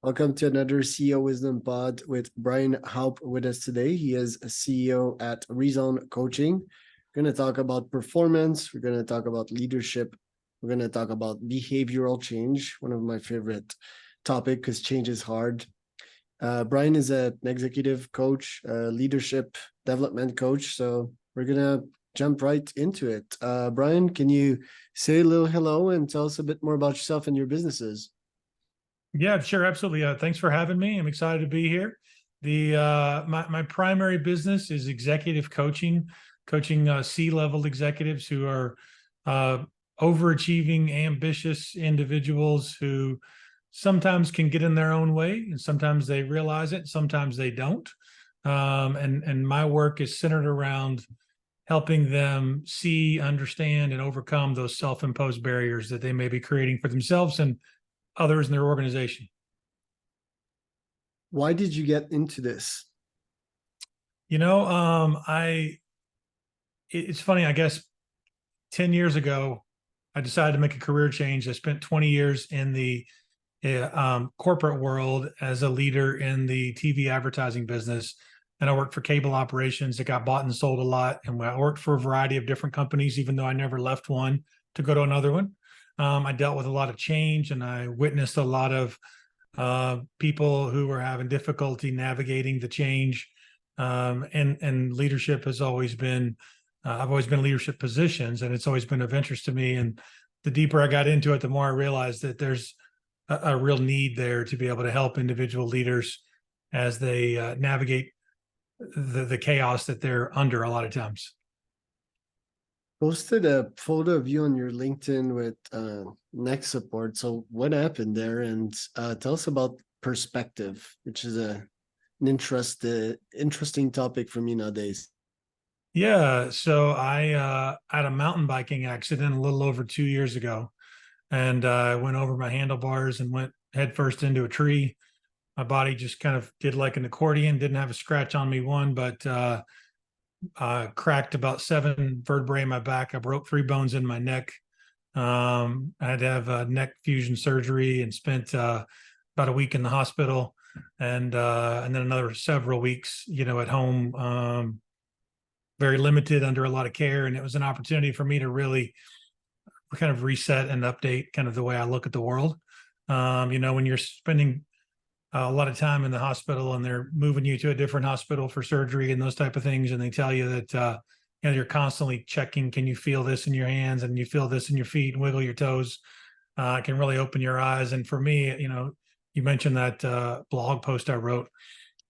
Welcome to another CEO Wisdom Pod with Brian Houp with us today. He is a CEO at Rezon Coaching. We're going to talk about performance. We're going to talk about leadership. We're going to talk about behavioral change, one of my favorite topics because change is hard. Brian is an executive coach, leadership development coach. So we're going to jump right into it. Brian, can you say a little hello and tell us a bit more about yourself and your businesses? Yeah, sure, absolutely. Thanks for having me. I'm excited to be here. My primary business is executive coaching, coaching C-level executives who are overachieving, ambitious individuals who sometimes can get in their own way, and sometimes they realize it, sometimes they don't. And my work is centered around helping them see, understand, and overcome those self-imposed barriers that they may be creating for themselves and others in their organization. Why did you get into this? It's funny, I guess 10 years ago, I decided to make a career change. I spent 20 years in the corporate world as a leader in the TV advertising business. And I worked for cable operations that got bought and sold a lot. And I worked for a variety of different companies, even though I never left one to go to another one. I dealt with a lot of change, and I witnessed a lot of people who were having difficulty navigating the change. And leadership has always been, I've always been in leadership positions, and it's always been of interest to me. And the deeper I got into it, the more I realized that there's a real need there to be able to help individual leaders as they navigate the chaos that they're under a lot of times. Posted a photo of you on your LinkedIn with neck support. So what happened there? And tell us about perspective, which is an interesting topic for me nowadays. Yeah, so I had a mountain biking accident a little over 2 years ago, and I went over my handlebars and went headfirst into a tree. My body just kind of did like an accordion, didn't have a scratch on me one, but cracked about 7 vertebrae in my back. I broke 3 bones in my neck. I had to have neck fusion surgery and spent about a week in the hospital, and then another several weeks, at home, very limited, under a lot of care. And it was an opportunity for me to really kind of reset and update kind of the way I look at the world. When you're spending a lot of time in the hospital and they're moving you to a different hospital for surgery and those type of things, and they tell you that you're constantly checking, can you feel this in your hands, and you feel this in your feet, and wiggle your toes, can really open your eyes. And for me, you mentioned that blog post I wrote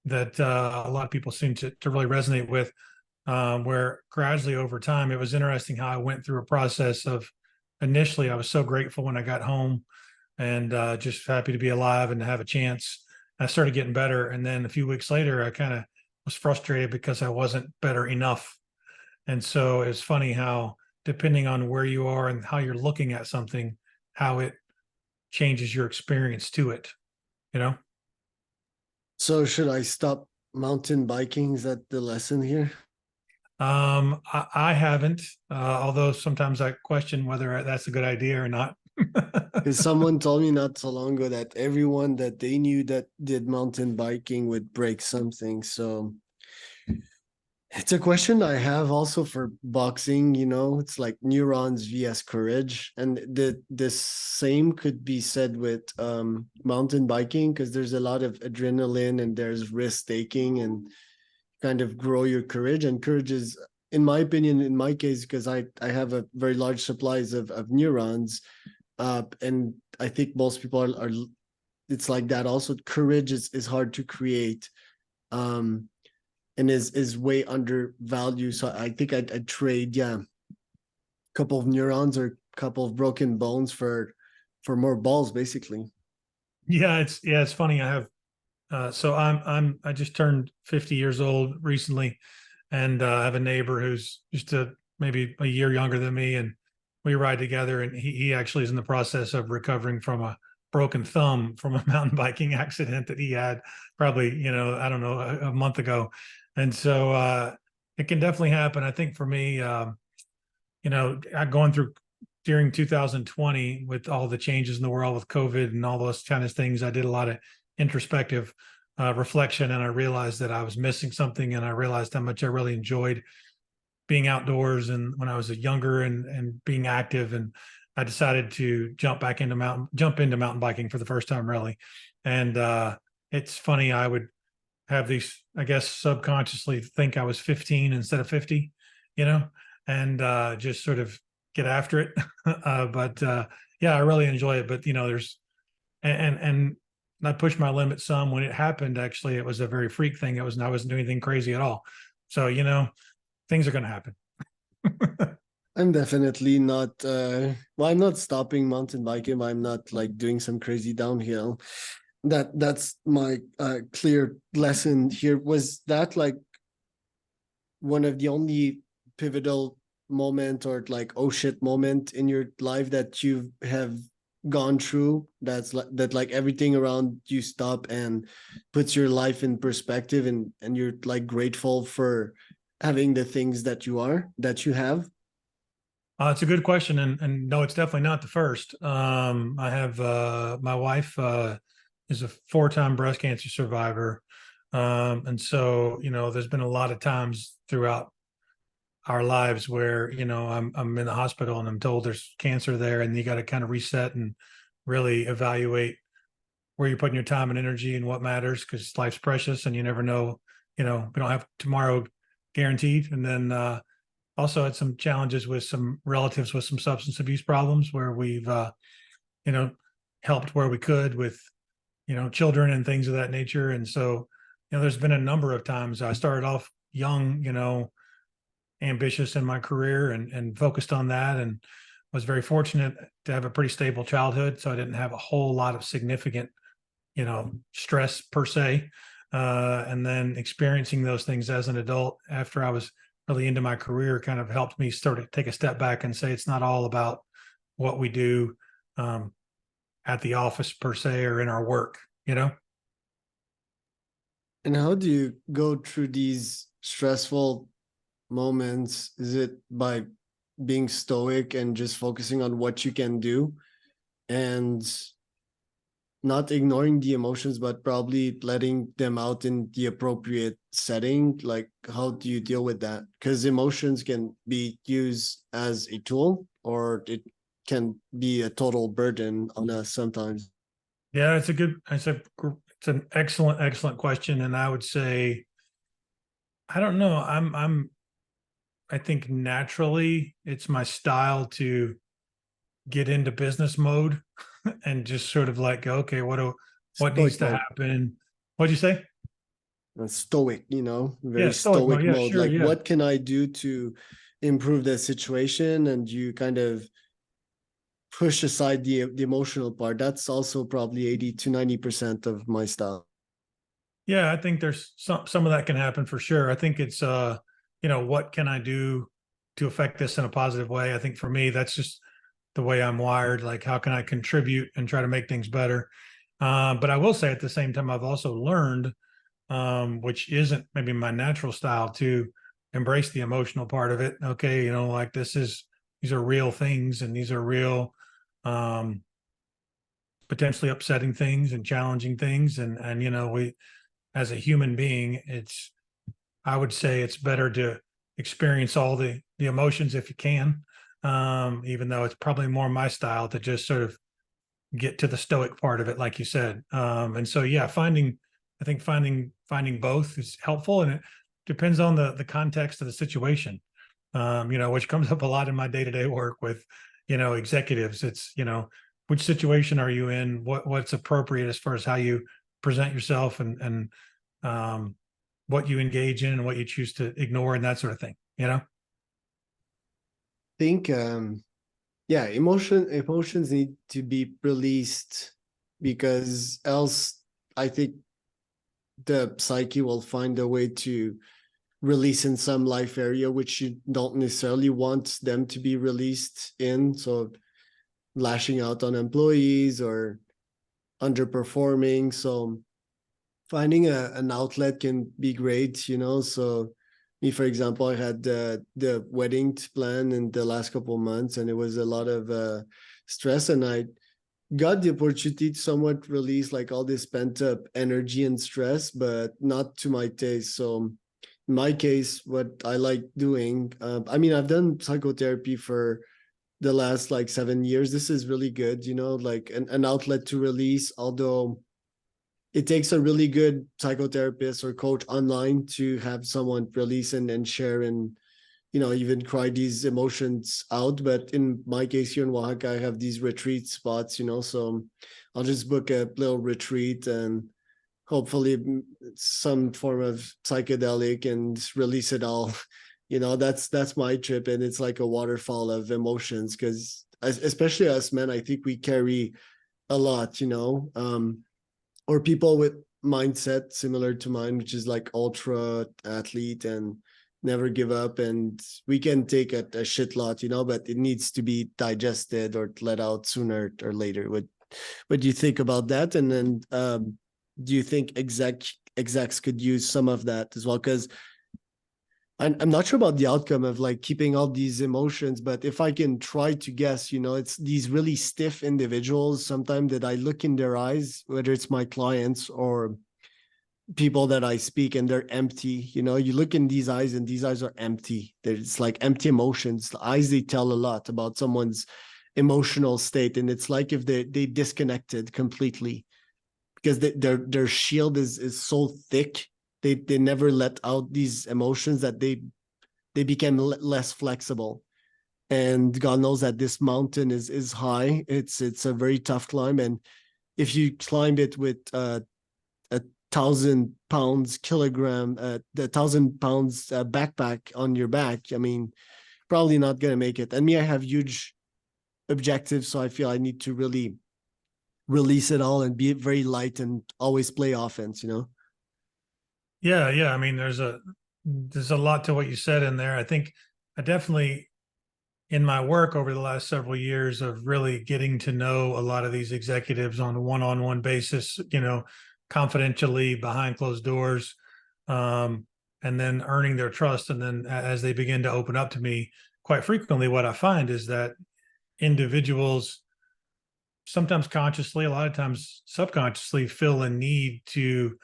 that a lot of people seem to really resonate with, where gradually over time, it was interesting how I went through a process of, initially I was so grateful when I got home, and just happy to be alive and to have a chance. I started getting better. And then a few weeks later, I kind of was frustrated because I wasn't better enough. And so it's funny how, depending on where you are and how you're looking at something, how it changes your experience to it, So should I stop mountain biking? Is that the lesson here? I haven't, although sometimes I question whether that's a good idea or not. Because someone told me not so long ago that everyone that they knew that did mountain biking would break something. So it's a question I have also for boxing. It's like neurons vs courage, and the same could be said with mountain biking, because there's a lot of adrenaline and there's risk taking and kind of grow your courage. And courage is, in my opinion, in my case, because I have a very large supplies of neurons, and I think most people are it's like that also. Courage is hard to create, and is way undervalued. So I think I'd trade, a couple of neurons or a couple of broken bones for more balls, basically. It's funny. I have so I just turned 50 years old recently, and I have a neighbor who's just maybe a year younger than me, and we ride together. And he actually is in the process of recovering from a broken thumb from a mountain biking accident that he had probably, I don't know, a month ago. And so it can definitely happen. I think for me, going through during 2020 with all the changes in the world with COVID and all those kind of things, I did a lot of introspective reflection, and I realized that I was missing something, and I realized how much I really enjoyed being outdoors and when I was younger and being active. And I decided to jump into mountain biking for the first time, really. And it's funny, I would have these, I guess, subconsciously think I was 15 instead of 50, you know, and just sort of get after it. But yeah, I really enjoy it. But there's and I pushed my limit some when it happened. Actually, it was a very freak thing. I wasn't doing anything crazy at all. So things are going to happen. I'm definitely not well, I'm not stopping mountain biking, but I'm not like doing some crazy downhill. That's my clear lesson here. Was that like one of the only pivotal moment or like oh shit moment in your life that you have gone through, that like everything around you stop and puts your life in perspective, and you're like grateful for having the things that you have? It's a good question, and no, it's definitely not the first. I have my wife is a 4-time breast cancer survivor, and so there's been a lot of times throughout our lives where I'm in the hospital and I'm told there's cancer there, and you got to kind of reset and really evaluate where you're putting your time and energy and what matters, because life's precious and you never know. We don't have tomorrow guaranteed, and then also had some challenges with some relatives with some substance abuse problems where we've you know helped where we could with children and things of that nature. And so there's been a number of times I started off young, ambitious in my career and focused on that, and was very fortunate to have a pretty stable childhood, so I didn't have a whole lot of significant stress per se. And then experiencing those things as an adult after I was really into my career kind of helped me sort of take a step back and say it's not all about what we do at the office per se or in our work. And how do you go through these stressful moments? Is it by being stoic and just focusing on what you can do and not ignoring the emotions, but probably letting them out in the appropriate setting? Like, how do you deal with that? Because emotions can be used as a tool, or it can be a total burden on us sometimes. Yeah, it's an excellent question. And I would say, I don't know, I think naturally it's my style to get into business mode and just sort of like, okay, what needs Stoic to mode. happen? What'd you say? Stoic, Yeah, very stoic mode. stoic Yeah, mode. sure. Like, Yeah. what can I do to improve the situation? And you kind of push aside the emotional part. That's also probably 80 to 90% of my style. Yeah, I think there's some of that can happen for sure. I think it's what can I do to affect this in a positive way? I think for me, that's just the way I'm wired. Like, how can I contribute and try to make things better? But I will say at the same time, I've also learned, which isn't maybe my natural style, to embrace the emotional part of it. Okay, like these are real things, and these are real, um, potentially upsetting things and challenging things, and we, as a human being, I would say it's better to experience all the emotions if you can, even though it's probably more my style to just sort of get to the stoic part of it, like you said. And so, yeah, I think finding both is helpful, and it depends on the context of the situation. Which comes up a lot in my day to day work with, executives. It's which situation are you in? What's appropriate as far as how you present yourself, and um, what you engage in and what you choose to ignore and that sort of thing. Think yeah, emotions need to be released, because else I think the psyche will find a way to release in some life area which you don't necessarily want them to be released in. So lashing out on employees or underperforming. So finding an outlet can be great, So me, for example, I had the wedding to plan in the last couple of months, and it was a lot of stress, and I got the opportunity to somewhat release like all this pent up energy and stress, but not to my taste. So in my case, what I like doing, I mean, I've done psychotherapy for the last like 7 years. This is really good, you know, like an outlet to release, although it takes a really good psychotherapist or coach online to have someone release and share and, you know, even cry these emotions out. But in my case here in Oaxaca, I have these retreat spots, you know, so I'll just book a little retreat and hopefully some form of psychedelic and release it all. You know, that's my trip, and it's like a waterfall of emotions because especially us men, I think we carry a lot, you know, or people with mindset similar to mine, which is like ultra athlete and never give up, and we can take a shit lot, you know, but it needs to be digested or let out sooner or later. What do you think about that? And then do you think execs could use some of that as well? Because I'm not sure about the outcome of like keeping all these emotions, but if I can try to guess, you know, it's these really stiff individuals sometimes that I look in their eyes, whether it's my clients or people that I speak, and they're empty. You know, you look in these eyes and these eyes are empty. It's like empty emotions. The eyes, they tell a lot about someone's emotional state. And it's like if they disconnected completely because their shield is so thick. They never let out these emotions that they became less flexible. And God knows that this mountain is high. It's a very tough climb, and if you climb it with a 1,000 pounds kilogram, the 1,000 pounds backpack on your back, I mean, probably not gonna make it. And me, I have huge objectives, so I feel I need to really release it all and be very light and always play offense, you know? Yeah. I mean, there's a lot to what you said in there. I think I definitely, in my work over the last several years of really getting to know a lot of these executives on a one-on-one basis, you know, confidentially behind closed doors, and then earning their trust. And then as they begin to open up to me, quite frequently, what I find is that individuals, sometimes consciously, a lot of times subconsciously, feel a need to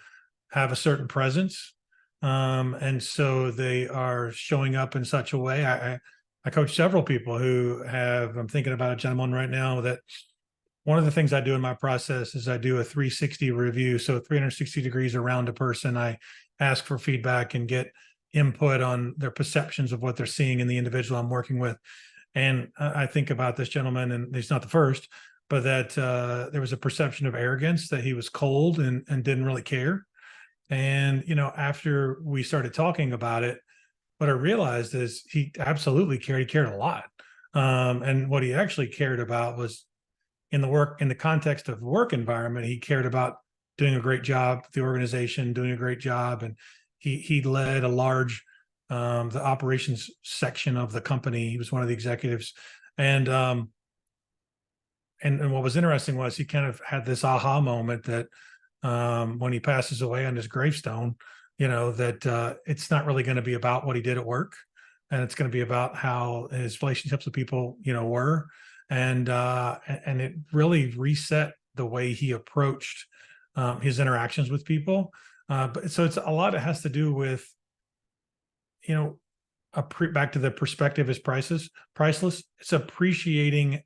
have a certain presence. And so they are showing up in such a way. I coach several people who have, I'm thinking about a gentleman right now that one of the things I do in my process is I do a 360 review. So 360 degrees around a person. I ask for feedback and get input on their perceptions of what they're seeing in the individual I'm working with. And I think about this gentleman, and he's not the first, but that there was a perception of arrogance, that he was cold and didn't really care. And, you know, after we started talking about it, what I realized is he absolutely cared. He cared a lot. And what he actually cared about was in the context of work environment, he cared about doing a great job, the organization doing a great job. And he led a large, the operations section of the company. He was one of the executives. And, and what was interesting was he kind of had this aha moment that when he passes away on his gravestone, you know, that it's not really going to be about what he did at work, and it's going to be about how his relationships with people, you know, were, and it really reset the way he approached his interactions with people. But so it's a lot. It has to do with, you know, back to the perspective is priceless. It's appreciating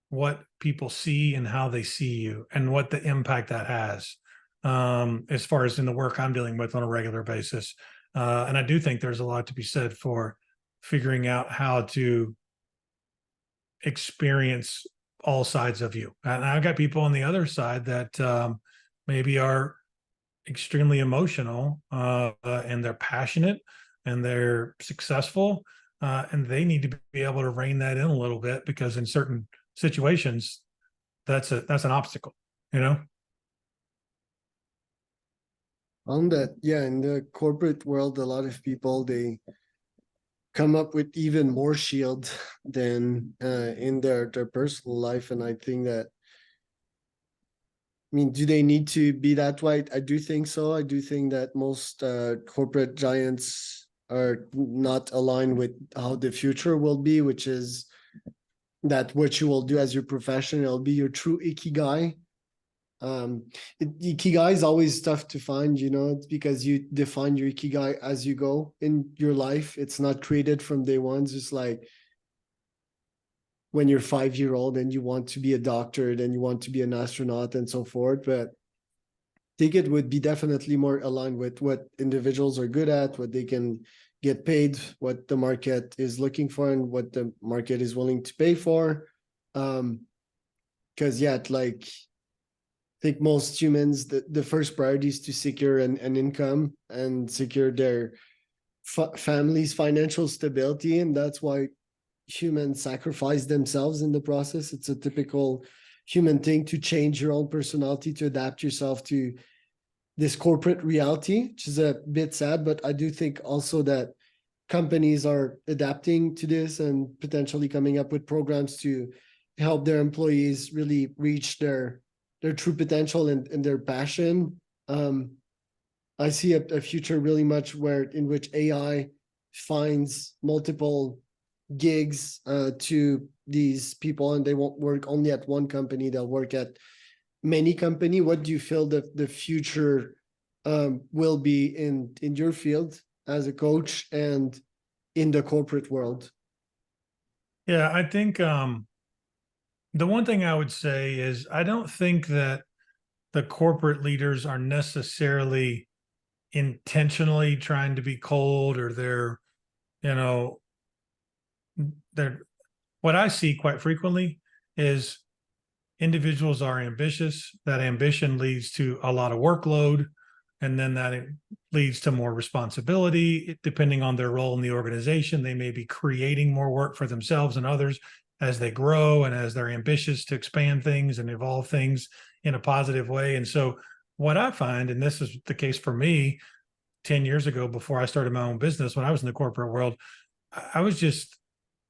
what people see and how they see you and what the impact that has, as far as in the work I'm dealing with on a regular basis. And I do think there's a lot to be said for figuring out how to experience all sides of you. And I've got people on the other side that maybe are extremely emotional, and they're passionate and they're successful, and they need to be able to rein that in a little bit, because in certain situations that's an obstacle, you know. On that, yeah, in the corporate world, a lot of people, they come up with even more shield than in their personal life. And I think that, I mean, do they need to be that way? I do think so. I do think that most corporate giants are not aligned with how the future will be, which is that what you will do as your profession, it'll be your true ikigai. Ikigai is always tough to find, it's because you define your ikigai as you go in your life. It's not created from day one. It's just like when you're 5 year old and you want to be a doctor, then you want to be an astronaut and so forth. But I think it would be definitely more aligned with what individuals are good at, what they can get paid, what the market is looking for, and what the market is willing to pay for. Because like I think most humans, the first priority is to secure an income and secure their family's financial stability. And that's why humans sacrifice themselves in the process. It's a typical human thing to change your own personality, to adapt yourself to this corporate reality, which is a bit sad. But I do think also that companies are adapting to this and potentially coming up with programs to help their employees really reach their true potential and their passion. I see a future really much in which AI finds multiple gigs to these people, and they won't work only at one company, they'll work at many company. What do you feel that the future will be in your field as a coach and in the corporate world? Yeah, I think the one thing I would say is I don't think that the corporate leaders are necessarily intentionally trying to be cold, or you know, they're what I see quite frequently is individuals are ambitious. That ambition leads to a lot of workload, and then that leads to more responsibility. Depending on their role in the organization, they may be creating more work for themselves and others as they grow and as they're ambitious to expand things and evolve things in a positive way. And so what I find, and this is the case for me 10 years ago before I started my own business, when I was in the corporate world, I was just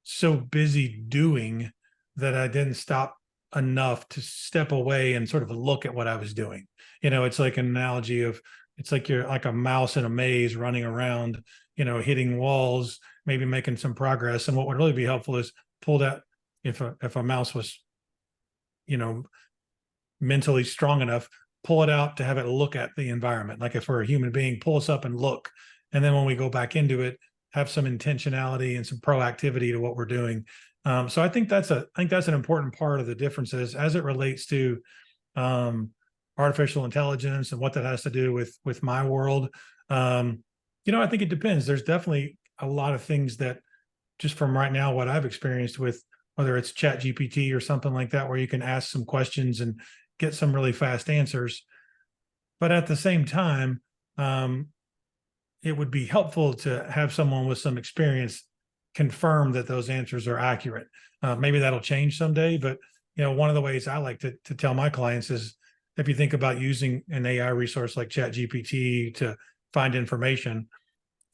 so busy doing that I didn't stop enough to step away and sort of look at what I was doing. It's like an analogy of it's like you're like a mouse in a maze running around, hitting walls, maybe making some progress. And what would really be helpful is pull that if a mouse was, mentally strong enough, pull it out to have it look at the environment. Like if we're a human being, pull us up and look. And then when we go back into it, have some intentionality and some proactivity to what we're doing. So I think that's an important part of the differences as it relates to artificial intelligence and what that has to do with my world. I think it depends. There's definitely a lot of things that just from right now, what I've experienced with whether it's Chat GPT or something like that, where you can ask some questions and get some really fast answers. But at the same time, it would be helpful to have someone with some experience confirm that those answers are accurate. Maybe that'll change someday, but one of the ways I like to tell my clients is if you think about using an AI resource like Chat GPT to find information,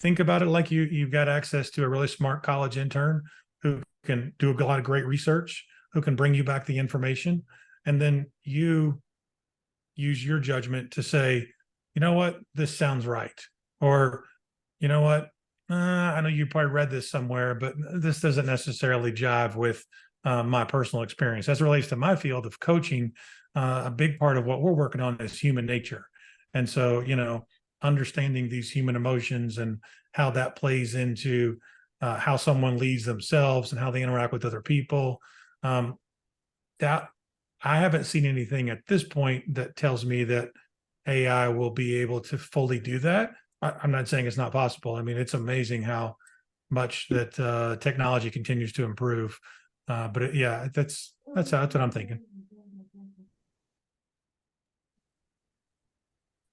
think about it like you've got access to a really smart college intern who can do a lot of great research, who can bring you back the information, and then you use your judgment to say, you know what, this sounds right, or you know what, I know you probably read this somewhere, but this doesn't necessarily jive with my personal experience. As it relates to my field of coaching, a big part of what we're working on is human nature. And so, understanding these human emotions and how that plays into how someone leads themselves and how they interact with other people. That I haven't seen anything at this point that tells me that AI will be able to fully do that. I'm not saying it's not possible. I mean, it's amazing how much that technology continues to improve. But yeah, that's what I'm thinking.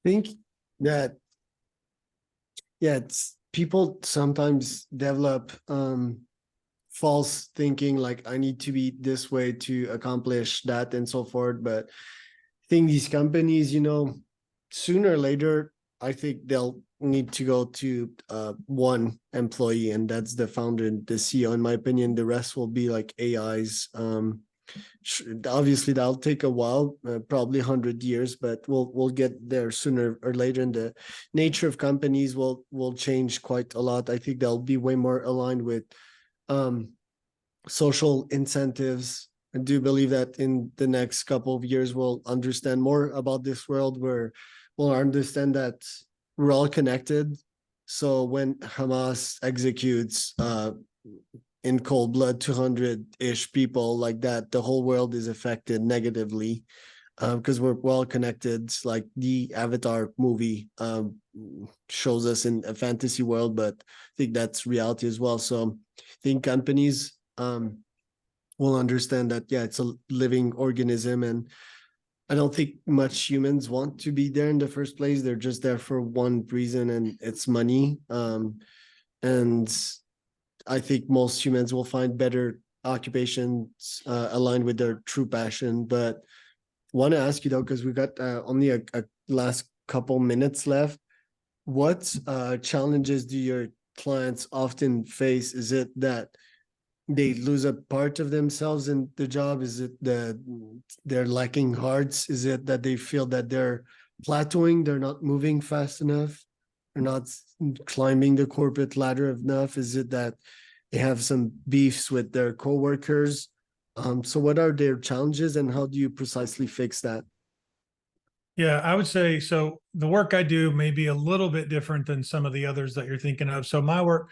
I think that, yeah, it's people sometimes develop false thinking, like I need to be this way to accomplish that and so forth. But I think these companies, sooner or later, I think they'll need to go to one employee, and that's the founder and the CEO. In my opinion, the rest will be like AIs. Obviously, that'll take a while, probably 100 years, but we'll get there sooner or later. And the nature of companies will change quite a lot. I think they'll be way more aligned with social incentives. I do believe that in the next couple of years, we'll understand more about this world where we'll understand that we're all connected. So when Hamas executes in cold blood 200-ish people like that, the whole world is affected negatively because we're well connected. Like the Avatar movie shows us in a fantasy world, but I think that's reality as well. So I think companies will understand that, yeah, it's a living organism, and I don't think much humans want to be there in the first place. They're just there for one reason, and it's money. And I think most humans will find better occupations aligned with their true passion. But want to ask you though, because we got only a last couple minutes left. What challenges do your clients often face? Is it that they lose a part of themselves in the job? Is it that they're lacking hearts? Is it that they feel that they're plateauing, they're not moving fast enough, they're not climbing the corporate ladder enough? Is it that they have some beefs with their coworkers? So what are their challenges and how do you precisely fix that? Yeah, I would say so. The work I do may be a little bit different than some of the others that you're thinking of. So my work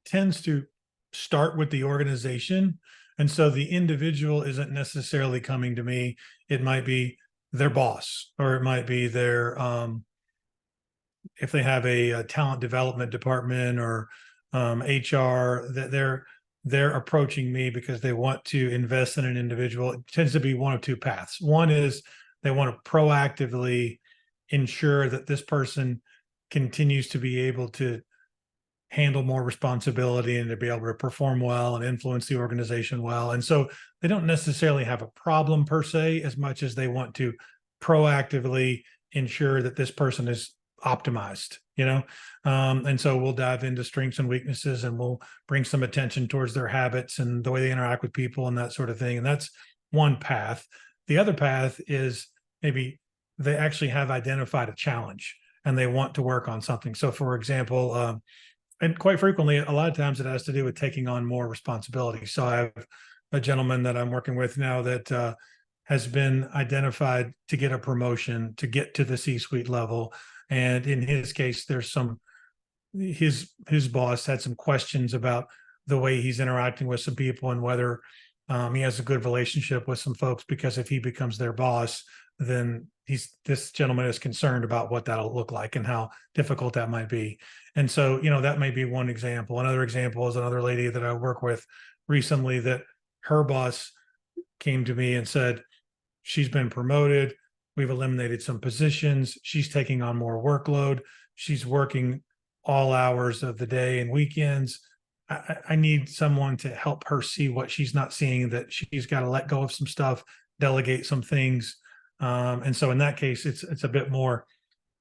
tends to start with the organization. And so the individual isn't necessarily coming to me. It might be their boss, or it might be their, if they have a talent development department or HR, that they're approaching me because they want to invest in an individual. It tends to be one of two paths. One is they want to proactively ensure that this person continues to be able to handle more responsibility and to be able to perform well and influence the organization well. And so they don't necessarily have a problem per se, as much as they want to proactively ensure that this person is optimized, and so we'll dive into strengths and weaknesses, and we'll bring some attention towards their habits and the way they interact with people and that sort of thing. And that's one path. The other path is maybe they actually have identified a challenge and they want to work on something. So for example, and quite frequently, a lot of times it has to do with taking on more responsibility. So I have a gentleman that I'm working with now that has been identified to get a promotion, to get to the C-suite level. And in his case, there's some, his boss had some questions about the way he's interacting with some people and whether he has a good relationship with some folks, because if he becomes their boss, then this gentleman is concerned about what that'll look like and how difficult that might be. And so, that may be one example. Another example is another lady that I work with recently that her boss came to me and said, she's been promoted. We've eliminated some positions. She's taking on more workload. She's working all hours of the day and weekends. I need someone to help her see what she's not seeing, that she's got to let go of some stuff, delegate some things. And so in that case, it's a bit more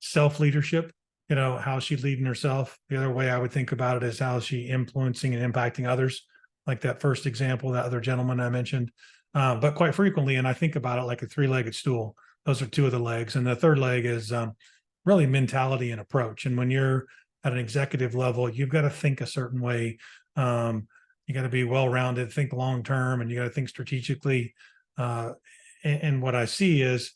self-leadership, how she's leading herself. The other way I would think about it is how she influencing and impacting others, like that first example, that other gentleman I mentioned. But quite frequently, and I think about it like a three-legged stool. Those are two of the legs. And the third leg is really mentality and approach. And when you're at an executive level, you've got to think a certain way. You got to be well-rounded, think long-term, and you got to think strategically. And what I see is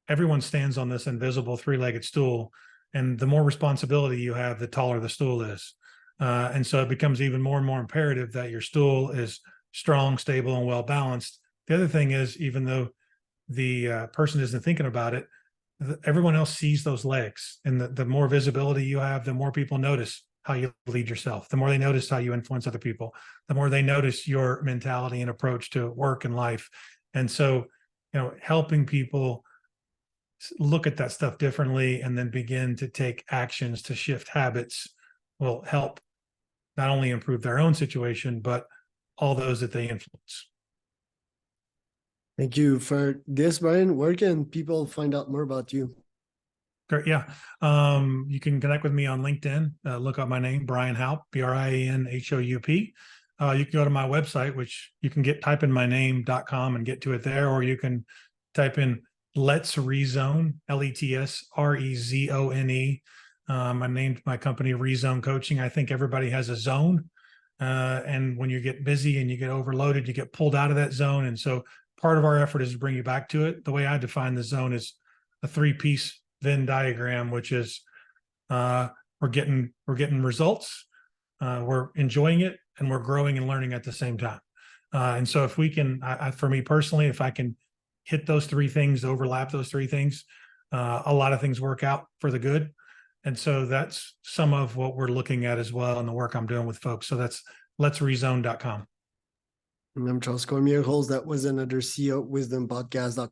everyone stands on this invisible three-legged stool, and the more responsibility you have, the taller the stool is. And so it becomes even more and more imperative that your stool is strong, stable, and well-balanced. The other thing is, even though the person isn't thinking about it, everyone else sees those legs. And the more visibility you have, the more people notice how you lead yourself, the more they notice how you influence other people, the more they notice your mentality and approach to work and life. And so, helping people look at that stuff differently and then begin to take actions to shift habits will help not only improve their own situation, but all those that they influence. Thank you for this, Brian. Where can people find out more about you? Great. Yeah. You can connect with me on LinkedIn. Look up my name, Brian Houp, BrianHoup. You can go to my website, which you can type in my name.com and get to it there, or you can type in Let's Rezone, LETSREZONE. I named my company Rezon Coaching. I think everybody has a zone. And when you get busy and you get overloaded, you get pulled out of that zone. And so part of our effort is to bring you back to it. The way I define the zone is a 3-piece Venn diagram, which is we're getting results, we're enjoying it, and we're growing and learning at the same time. And so if we can, for me personally, if I can hit those 3 things, overlap those 3 things, a lot of things work out for the good. And so that's some of what we're looking at as well in the work I'm doing with folks. So that's letsrezone.com. And I'm Charles Cormier, host. That was another CEO Wisdom Podcast.com.